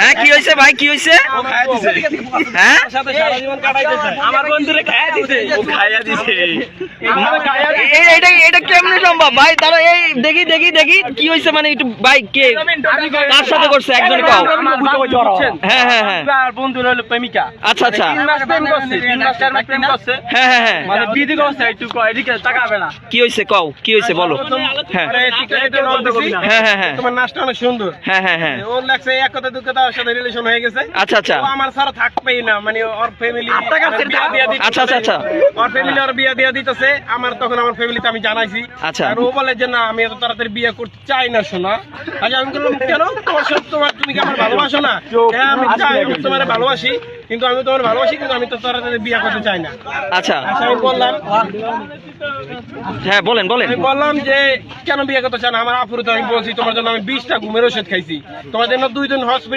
হ্যাঁ কি হয়েছে ভাই, কি হয়েছে? হ্যাঁ এটা কেমনে সম্ভব ভাই? তারা এই দেখি দেখি দেখি কি হয়েছে, মানে একটু ভাই কে কার সাথে করছে একজন কও। হ্যাঁ হ্যাঁ হ্যাঁ বন্ধু হলো প্রেমিকা। আচ্ছা আচ্ছা হ্যাঁ হ্যাঁ হ্যাঁ মানে বিধি করছে একটু এদিকে তাকাবে না। কি হয়েছে কও, কি হয়েছে বলো। হ্যাঁ হ্যাঁ হ্যাঁ হ্যাঁ তোমার নাচটা অনেক সুন্দর। হ্যাঁ হ্যাঁ হ্যাঁ ওর লাগছে এক কথা দুই কথা ওর সাথে রিলেশন হয়ে গেছে। আচ্ছা আচ্ছা ও আমার ছাড়া থাকবেই না, মানে ওর ফ্যামিলি আচ্ছা আচ্ছা আচ্ছা ওর ফ্যামিলি ওর বিয়ে দিয়ে দিতেছে। আমার তখন আমার ফ্যামিলিতে আমি জানাইছি। আচ্ছা। আর ও বলে যে না আমি এত তাড়াতাড়ি বিয়ে করতে চাই না শোনা। আচ্ছা আমি বললাম কেন, তোমার সাথে তুমি কি আমার ভালোবাসো না? হ্যাঁ আমি চাই, আমি তোমার ভালোবাসি, কিন্তু আমি তোমার ভালোবাসি কিন্তু আমি তো তাড়াতাড়ি বিয়ে করতে চাই না। আচ্ছা আমি বললাম হ্যাঁ বলেন বলেন। আমি বললাম যে কেন বিয়ে করতে চান? আমার আপুরে তো আমি বলছি তোমার জন্য আমি 20টা ঘুমের ওষুধ খাইছি, তোমার জন্য 2 দিন হসপিটাল